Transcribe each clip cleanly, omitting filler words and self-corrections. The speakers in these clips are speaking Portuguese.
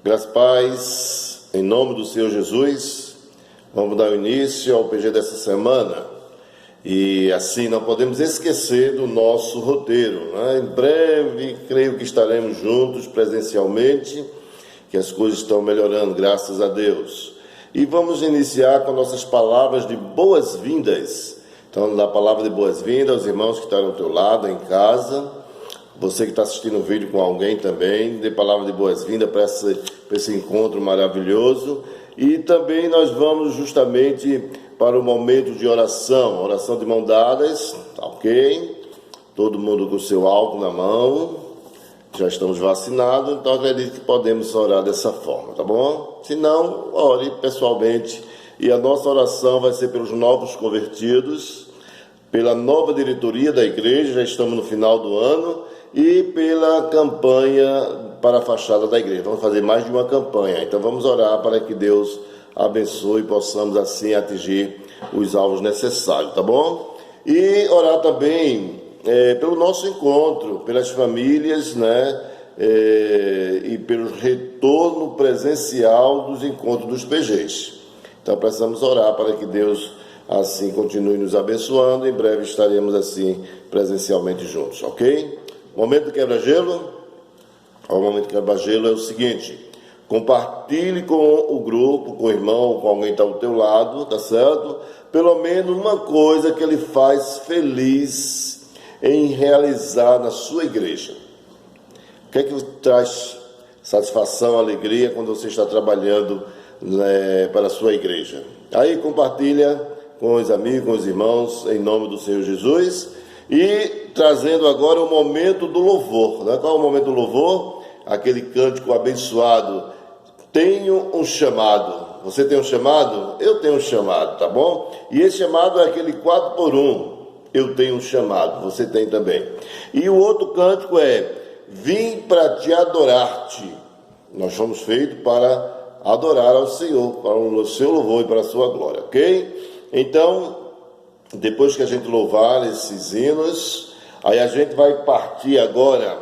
Graças e paz, em nome do Senhor Jesus, vamos dar início ao PG dessa semana. E assim não podemos esquecer do nosso roteiro, né? Em breve, creio que estaremos juntos presencialmente, que as coisas estão melhorando, graças a Deus. E vamos iniciar com nossas palavras de boas-vindas. Então, da palavra de boas-vindas aos irmãos que estão ao teu lado, em casa. Você que está assistindo o vídeo com alguém também, dê palavra de boas-vindas para esse encontro maravilhoso. E também nós vamos justamente para o momento de oração de mão dadas, tá ok? Todo mundo com o seu álcool na mão, já estamos vacinados, então acredito que podemos orar dessa forma, tá bom? Se não, ore pessoalmente, e a nossa oração vai ser pelos novos convertidos, pela nova diretoria da igreja, já estamos no final do ano, e pela campanha para a fachada da igreja. Vamos fazer mais de uma campanha, então vamos orar para que Deus abençoe e possamos assim atingir os alvos necessários, tá bom? E orar também pelo nosso encontro, pelas famílias, né? E pelo retorno presencial dos encontros dos PGs. Então precisamos orar para que Deus assim continue nos abençoando. Em breve estaremos assim presencialmente juntos, ok? Momento do quebra-gelo. O momento do quebra-gelo é o seguinte: compartilhe com o grupo, com o irmão, com alguém que está ao teu lado, tá certo? Pelo menos uma coisa que ele faz feliz em realizar na sua igreja. O que é que traz satisfação, alegria quando você está trabalhando, né, para a sua igreja? Aí compartilha com os amigos, com os irmãos, em nome do Senhor Jesus. E trazendo agora o momento do louvor, né? Qual é o momento do louvor? Aquele cântico abençoado. Tenho um chamado. Você tem um chamado? Eu tenho um chamado, tá bom? E esse chamado é aquele 4x1. Eu tenho um chamado, você tem também. E o outro cântico é: vim para te adorar-te. Nós fomos feitos para adorar ao Senhor, para o seu louvor e para a sua glória, ok? Então, depois que a gente louvar esses hinos, aí a gente vai partir agora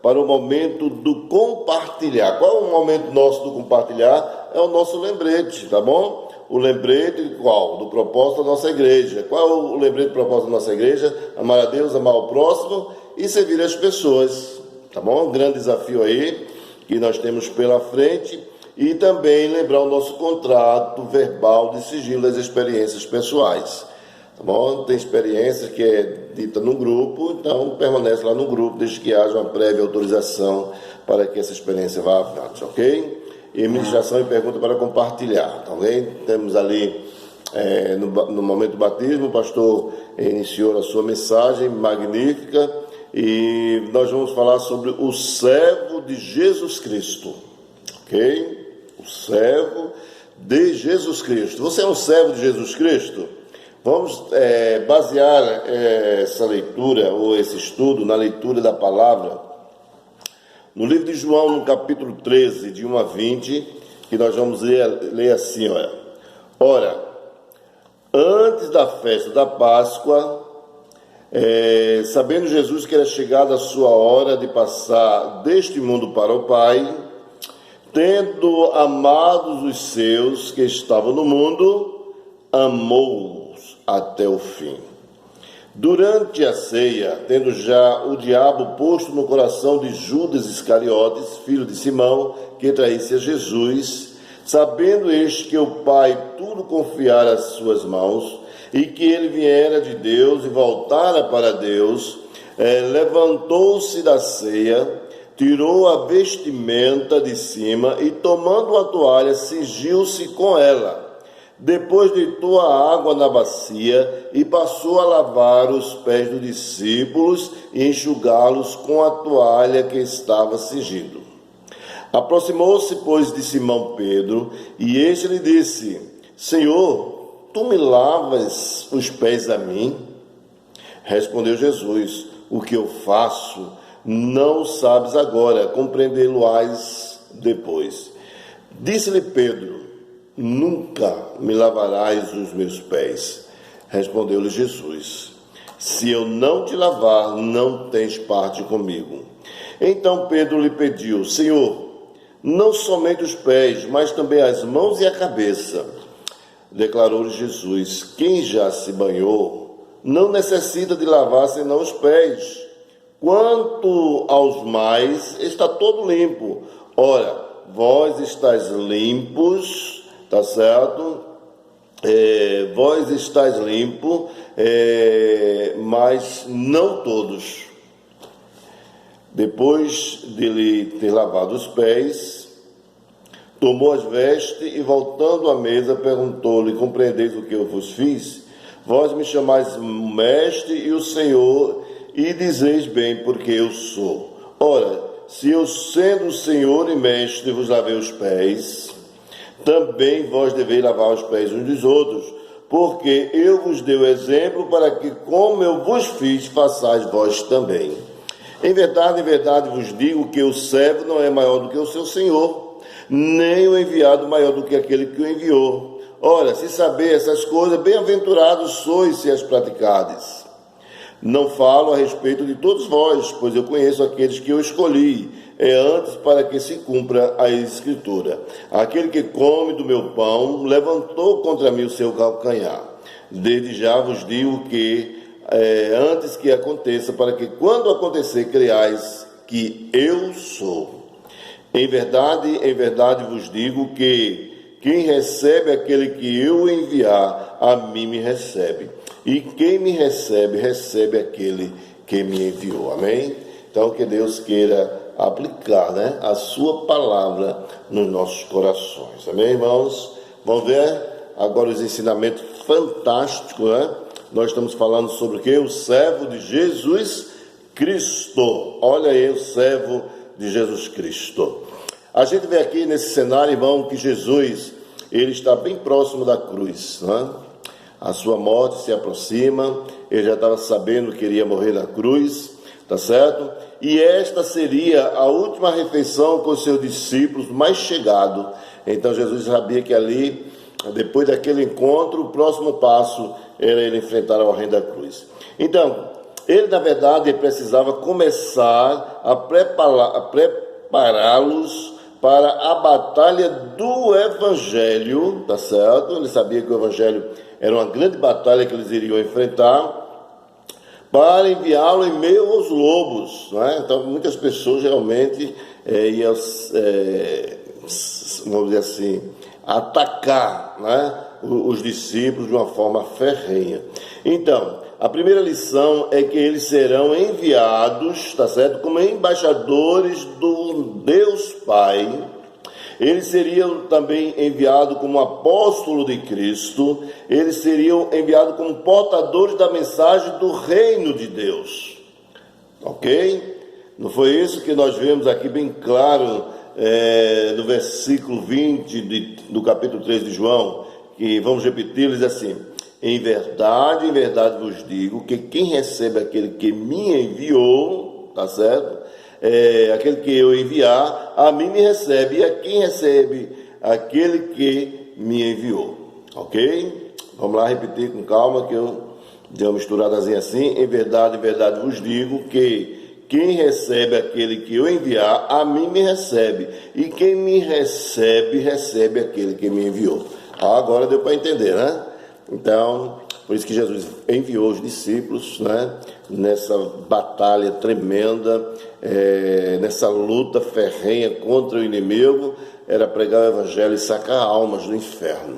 para o momento do compartilhar. Qual é o momento nosso do compartilhar? É o nosso lembrete, tá bom? O lembrete qual? Do propósito da nossa igreja. Qual é o lembrete do propósito da nossa igreja? Amar a Deus, amar o próximo e servir as pessoas, tá bom? Um grande desafio aí que nós temos pela frente. E também lembrar o nosso contrato verbal de sigilo das experiências pessoais. Tá bom? Tem experiência que é dita no grupo, então permanece lá no grupo, desde que haja uma prévia autorização para que essa experiência vá avante, ok? E ministração e pergunta para compartilhar, tá ok? Temos ali, no momento do batismo, o pastor iniciou a sua mensagem magnífica e nós vamos falar sobre o servo de Jesus Cristo, ok? O servo de Jesus Cristo. Você é um servo de Jesus Cristo? Vamos basear essa leitura, ou esse estudo, na leitura da palavra, no livro de João, no capítulo 13, de 1 a 20, que nós vamos ler assim, olha. Ora, antes da festa da Páscoa, sabendo Jesus que era chegada a sua hora de passar deste mundo para o Pai, tendo amados os seus que estavam no mundo, amou-os até o fim. Durante a ceia, tendo já o diabo posto no coração de Judas Iscariotes, filho de Simão, que traísse a Jesus, sabendo este que o Pai tudo confiara às suas mãos, e que ele viera de Deus e voltara para Deus, levantou-se da ceia, tirou a vestimenta de cima e, tomando a toalha, cingiu-se com ela. Depois deitou a água na bacia e passou a lavar os pés dos discípulos e enxugá-los com a toalha que estava cingido. Aproximou-se, pois, de Simão Pedro, e este lhe disse: Senhor, tu me lavas os pés a mim? Respondeu Jesus: o que eu faço não sabes agora, compreendê-lo-ás depois. Disse-lhe Pedro: nunca me lavarás os meus pés. Respondeu-lhe Jesus: se eu não te lavar, não tens parte comigo. Então Pedro lhe pediu: Senhor, não somente os pés, mas também as mãos e a cabeça. Declarou Jesus: quem já se banhou não necessita de lavar senão os pés. Quanto aos mais, está todo limpo. Ora, vós estáis limpos, tá certo? Vós estáis limpos, mas não todos. Depois de lhe ter lavado os pés, tomou as vestes e, voltando à mesa, perguntou-lhe: compreendeis o que eu vos fiz? Vós me chamais mestre e o Senhor, e dizeis bem, porque eu sou. Ora, se eu, sendo o Senhor e mestre, vos lavei os pés, também vós deveis lavar os pés uns dos outros, porque eu vos dei o exemplo para que, como eu vos fiz, façais vós também. Em verdade vos digo que o servo não é maior do que o seu senhor, nem o enviado maior do que aquele que o enviou. Ora, se saber essas coisas, bem-aventurados sois se as praticardes. Não falo a respeito de todos vós, pois eu conheço aqueles que eu escolhi, antes para que se cumpra a Escritura. Aquele que come do meu pão levantou contra mim o seu calcanhar. Desde já vos digo que antes que aconteça, para que quando acontecer creiais que eu sou. Em verdade vos digo que quem recebe aquele que eu enviar, a mim me recebe. E quem me recebe, recebe aquele que me enviou. Amém? Então que Deus queira aplicar, a sua palavra nos nossos corações. Amém, irmãos? Vamos ver agora os ensinamentos fantásticos, Nós estamos falando sobre o que? O servo de Jesus Cristo. Olha aí, o servo de Jesus Cristo. A gente vê aqui nesse cenário, irmão, que Jesus, ele está bem próximo da cruz, A sua morte se aproxima, ele já estava sabendo que iria morrer na cruz, tá certo? E esta seria a última refeição com os seus discípulos mais chegados. Então Jesus sabia que ali, depois daquele encontro, o próximo passo era ele enfrentar a horrenda cruz. Então, ele na verdade precisava começar a prepará-los para a batalha do Evangelho, tá certo? Ele sabia que o Evangelho era uma grande batalha que eles iriam enfrentar, para enviá-lo em meio aos lobos, Então muitas pessoas realmente iam, vamos dizer assim, atacar, os discípulos de uma forma ferrenha. Então, a primeira lição é que eles serão enviados, tá certo, como embaixadores do Deus Pai. Eles seriam também enviados como apóstolo de Cristo. Eles seriam enviados como portadores da mensagem do reino de Deus. Ok? Não foi isso que nós vemos aqui bem claro no versículo 20 do capítulo 3 de João, que vamos repetir, diz assim: em verdade vos digo que quem recebe aquele que me enviou, tá certo? Aquele que eu enviar, a mim me recebe, e a quem recebe aquele que me enviou. Ok? Vamos lá repetir com calma, que eu dei uma misturadazinha assim. Em verdade vos digo que quem recebe aquele que eu enviar, a mim me recebe, e quem me recebe, recebe aquele que me enviou. Agora deu para entender, Então, por isso que Jesus enviou os discípulos, nessa batalha tremenda, nessa luta ferrenha contra o inimigo, era pregar o Evangelho e sacar almas do inferno.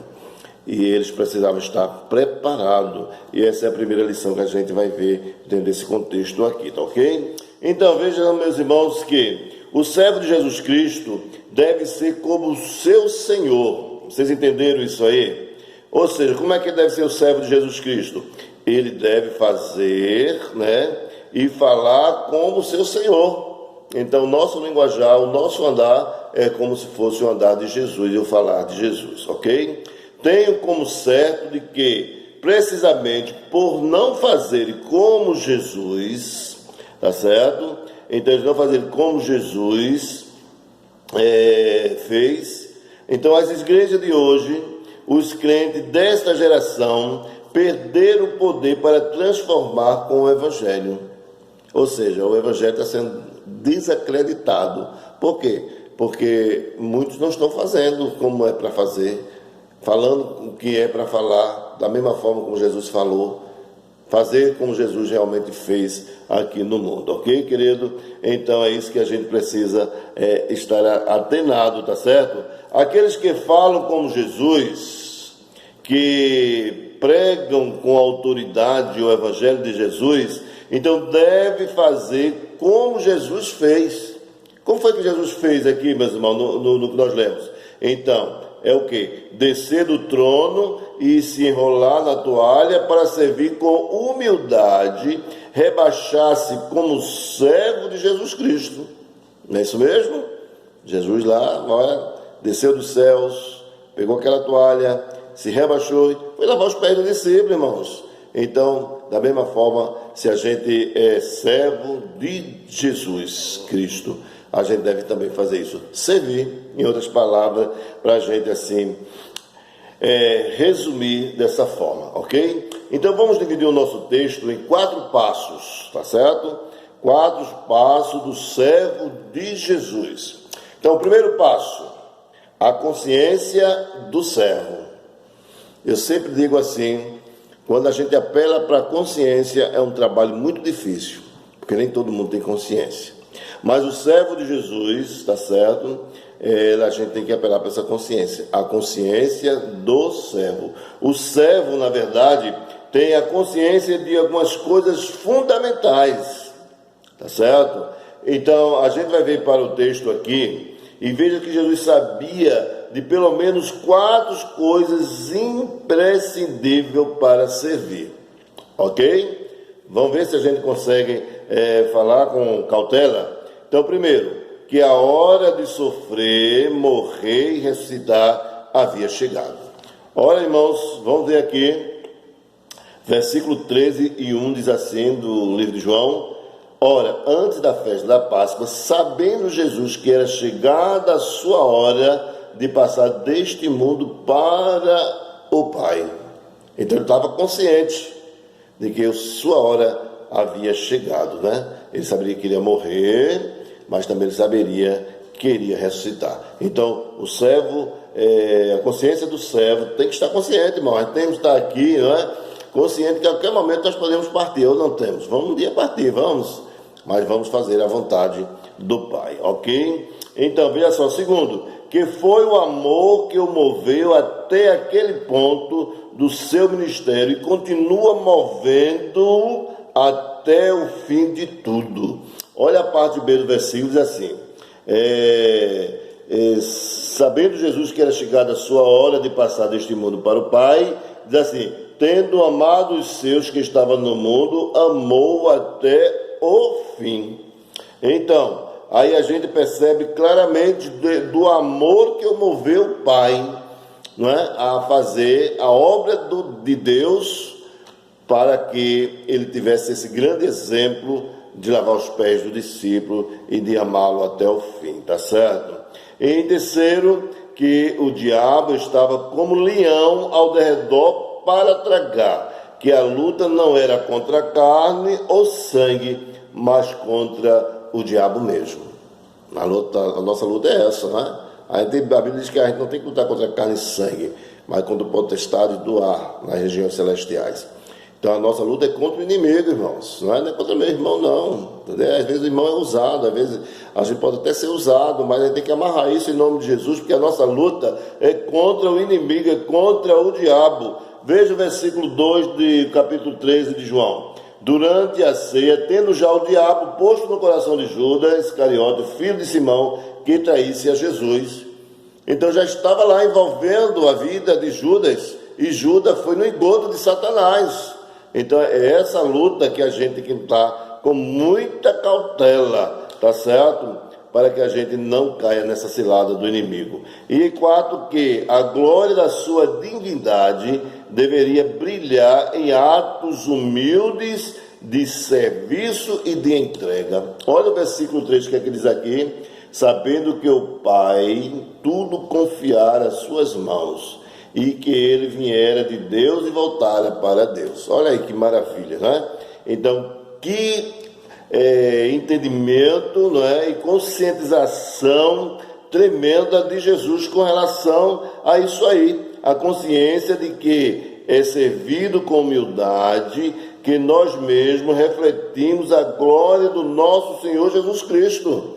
E eles precisavam estar preparados. E essa é a primeira lição que a gente vai ver dentro desse contexto aqui, tá ok? Então, vejam, meus irmãos, que o servo de Jesus Cristo deve ser como o seu Senhor. Vocês entenderam isso aí? Ou seja, como é que deve ser o servo de Jesus Cristo? Ele deve fazer, e falar como o seu Senhor. Então, o nosso linguajar, o nosso andar é como se fosse o andar de Jesus e o falar de Jesus, ok? Tenho como certo de que, precisamente por não fazer como Jesus, tá certo? Então, eles não fazerem como Jesus fez. Então, as igrejas de hoje, os crentes desta geração perderam o poder para transformar com o Evangelho. Ou seja, o Evangelho está sendo desacreditado. Por quê? porque muitos não estão fazendo como é para fazer, falando o que é para falar, da mesma forma como Jesus falou, fazer como Jesus realmente fez aqui no mundo, ok, querido? Então é isso que a gente precisa estar atenado, tá certo? Aqueles que falam como Jesus, que pregam com autoridade o Evangelho de Jesus, então deve fazer como Jesus fez. Como foi que Jesus fez aqui, meus irmãos, no que nós lemos? Então, é o que? Descer do trono e se enrolar na toalha para servir com humildade, rebaixar-se como servo de Jesus Cristo. Não é isso mesmo? Jesus lá, olha, desceu dos céus, pegou aquela toalha, se rebaixou e foi lavar os pés do discípulo, irmãos. Então, da mesma forma, se a gente é servo de Jesus Cristo, a gente deve também fazer isso, servir, em outras palavras, para a gente assim resumir dessa forma, ok? Então vamos dividir o nosso texto em 4 passos, tá certo? 4 passos do servo de Jesus. Então o primeiro passo, a consciência do servo. Eu sempre digo assim, quando a gente apela para a consciência é um trabalho muito difícil, porque nem todo mundo tem consciência. Mas o servo de Jesus, tá certo? A gente tem que apelar para essa consciência, a consciência do servo. O servo, na verdade, tem a consciência de algumas coisas fundamentais, tá certo? Então, a gente vai ver para o texto aqui e veja que Jesus sabia de pelo menos 4 coisas imprescindíveis para servir, ok? Vamos ver se a gente consegue falar com cautela. Então, primeiro, que a hora de sofrer, morrer e ressuscitar havia chegado. Ora, irmãos, vamos ver aqui, versículo 13 e 1 diz assim, do livro de João: ora, antes da festa da Páscoa, sabendo Jesus que era chegada a sua hora de passar deste mundo para o Pai. Então ele estava consciente de que a sua hora havia chegado, né? Ele saberia que iria morrer, mas também ele saberia que iria ressuscitar. Então, o servo, a consciência do servo tem que estar consciente, irmão. Nós temos que estar aqui, não é? Consciente que a qualquer momento nós podemos partir, ou não temos. Vamos um dia partir, vamos. Mas vamos fazer a vontade do Pai, ok? Então, veja só, segundo, que foi o amor que o moveu até aquele ponto do seu ministério e continua movendo até o fim de tudo. Olha a parte B do versículo, diz assim: sabendo Jesus que era chegada a sua hora de passar deste mundo para o Pai, diz assim: tendo amado os seus que estavam no mundo, amou até o fim. Então, aí a gente percebe claramente do amor que o moveu o Pai, não é? A fazer a obra de Deus, para que ele tivesse esse grande exemplo de lavar os pés do discípulo e de amá-lo até o fim, tá certo? E em terceiro, que o diabo estava como leão ao derredor para tragar, que a luta não era contra a carne ou sangue, mas contra o diabo mesmo. A nossa luta é essa, né? A Bíblia diz que a gente não tem que lutar contra a carne e sangue, mas contra o potestade do ar, nas regiões celestiais. Então a nossa luta é contra o inimigo, irmãos. Não é contra meu irmão, não. Entendeu? Às vezes o irmão é usado, às vezes a gente pode até ser usado, mas a gente tem que amarrar isso em nome de Jesus, porque a nossa luta é contra o inimigo, é contra o diabo. Veja o versículo 2 do capítulo 13 de João. Durante a ceia, tendo já o diabo posto no coração de Judas Iscariote, filho de Simão, que traísse a Jesus. Então já estava lá envolvendo a vida de Judas, e Judas foi no engodo de Satanás. Então é essa luta que a gente tem que estar com muita cautela, tá certo? Para que a gente não caia nessa cilada do inimigo. E 4, que a glória da sua divindade deveria brilhar em atos humildes de serviço e de entrega. Olha o versículo 3 que é que diz aqui: sabendo que o Pai tudo confiara às suas mãos, e que ele viera de Deus e voltara para Deus. Olha aí que maravilha, né? Então, que entendimento, não é? E conscientização tremenda de Jesus com relação a isso aí. A consciência de que é servido com humildade que nós mesmos refletimos a glória do nosso Senhor Jesus Cristo.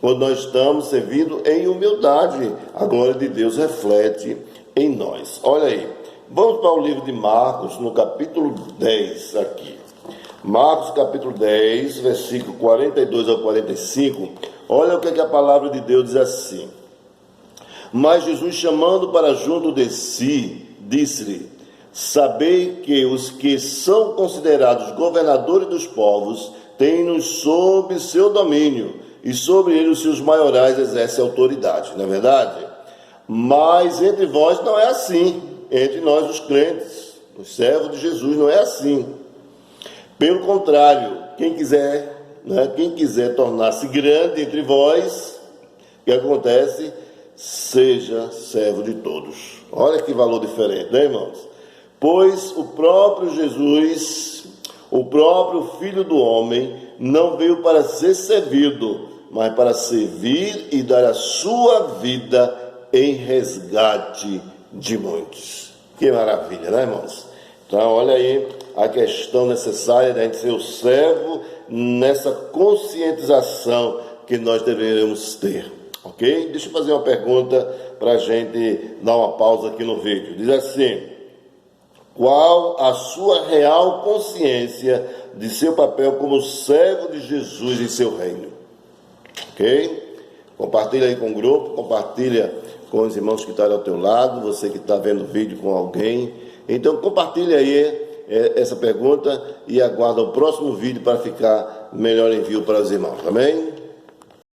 Quando nós estamos servindo em humildade, a glória de Deus reflete em nós. Olha aí, vamos para o livro de Marcos, no capítulo 10 aqui. Marcos capítulo 10, versículo 42 ao 45. Olha o que a palavra de Deus diz assim. Mas Jesus, chamando para junto de si, disse-lhe: sabei que os que são considerados governadores dos povos têm-nos sob seu domínio, e sobre eles os seus maiorais exercem autoridade, não é verdade? Mas entre vós não é assim, entre nós os crentes, os servos de Jesus, não é assim. Pelo contrário, quem quiser tornar-se grande entre vós, o que acontece? Seja servo de todos. Olha que valor diferente, né, irmãos? Pois o próprio Jesus, o próprio Filho do Homem, não veio para ser servido, mas para servir e dar a sua vida em resgate de muitos. Que maravilha, né, irmãos? Então, olha aí a questão necessária da gente ser o servo nessa conscientização que nós deveremos ter, ok? Deixa eu fazer uma pergunta para a gente dar uma pausa aqui no vídeo. Diz assim: qual a sua real consciência de seu papel como servo de Jesus em seu reino? Ok? Compartilha aí com o grupo, compartilha com os irmãos que estão ao teu lado, você que está vendo o vídeo com alguém. Então compartilha aí essa pergunta e aguarda o próximo vídeo para ficar melhor envio para os irmãos. Amém?